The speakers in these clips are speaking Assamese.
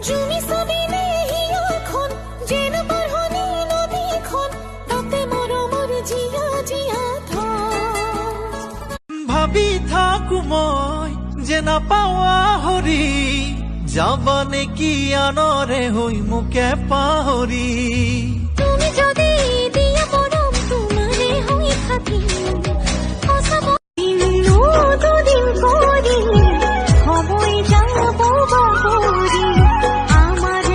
জুমি সবিনে হিয়াখন যেন পাৰহনি নদীখন তাতে মৰমৰ জিয়া জিয়া ভাবি থাকো মই যে নাপাৱা হৰি যাবা নেকি আনৰে হৈ মোকে পাহৰি তুমি যদি দিয়া মৰম তোমাৰে হৈ থাকিম দুদিন কৰি সময় যাব বাবৰি আমাৰ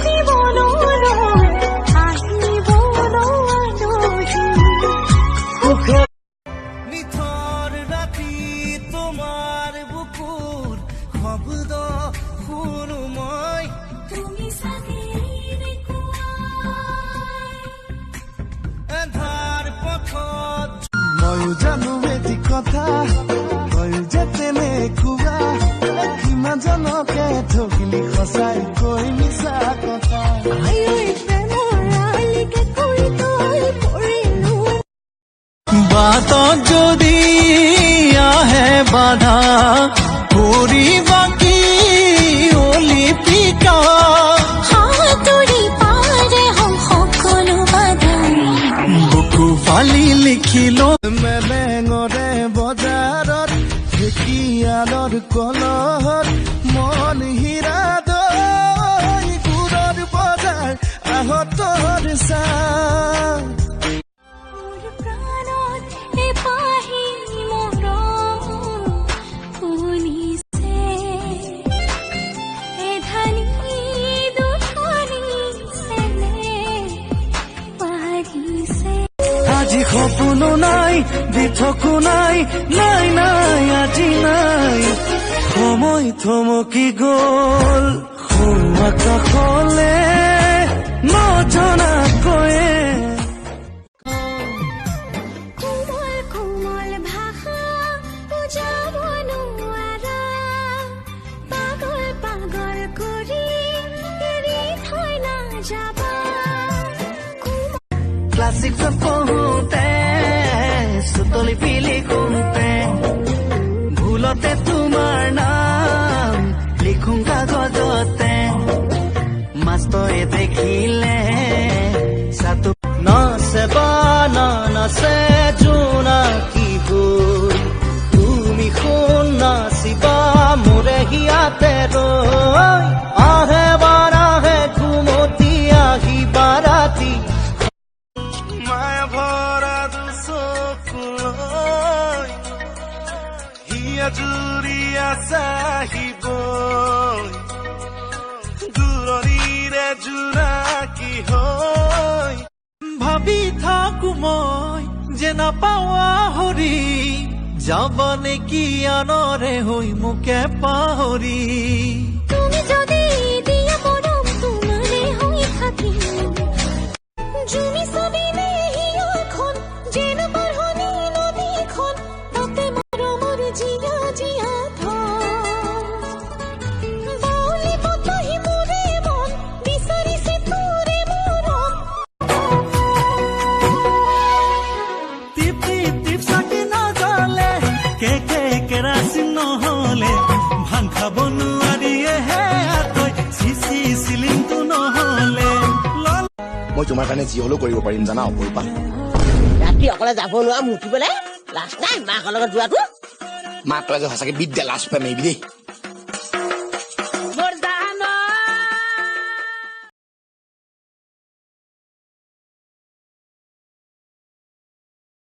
জীৱনলৈ আহিব নিথৰ ৰাতি তোমাৰ বুকুৰ শব্দ শুনো মই তুমি চাগে এন্ধাৰ পথত ময়ো জানো এটি কথা তই যে তেনেকুৱা কিমানজনকে ঠগিলি সঁচাই কৈ মিছা কথা বাটত যদি আহে বাধা কৰি বাকী অলিপিকা হাতৰি পাৰে সকলো বাধা বুকু ফালি লিখিলো মেলেঙৰে বজাৰত ঢেকীয়ালৰ কলহত মন হীৰা দৈ গুৰৰ বজাৰ আহতৰ চাহ মোৰ প্ৰাণত এপাহি মৰম ফুলিছে এধানি দুধানি চেনে পাৰিছে আজি সপোনো নাই দিঠকো নাই নাই নাই আজি নাই সময় থমকি গল আকাশলে নজনাকৈয়ে কোমল কোমল ভাষা বুজাব নোৱাৰা পাগল পাগল কৰি এৰি থৈ নাযাবা ক্লাছিকত পঢ়োতে চুতলি পিলি কোতে ভুলতে তোমাৰ নাম লিখোঁ কাগজতে মাষ্টৰে দেখিলে চাতু নাচে বা নাচে জোনাকী গৈ তুমি শুন নাচিবা মোৰে হিয়াতে ৰৈ আহে বাৰাহে ঘুমতি আহিবা ৰাতি মায়া ভৰা দুচকুলৈ হিয়া জুৰিয়া চাহিব দূৰণিৰে জোনাকী হৈ ভাবি থাকো মই যে নাপাৱা হৰি যাবা নেকি আনৰে হৈ মোকে পাহৰি তুমি যদি দিয়া মৰম তোমাৰে হৈ থাকিম জুমি সবিনে হিয়াখন যেন পাৰহনি নদীখন তাতে মৰমৰ জিয়া জিয়া বাউলি বতাহি মোৰে মন বিচাৰিছে তোৰে মৰম টিপ টিপ টিপ চাকি নজ্বলে কেৰাচিন নহলে ভাং খাব নোৱাৰিয়েহে তই চিচি চিলিংটো নহলে মই তোমাৰ কাৰণে যি হলেও কৰিব পাৰিম জানা অপৰূপা ৰাতি অকলে যাব নোৱাৰা মুঠিবলৈ লাষ্ট নাই মাকৰ লগত যোৱাটো মাক তই যে সঁচাকে বিদ্যা লাজ পাই মাৰিবি দেই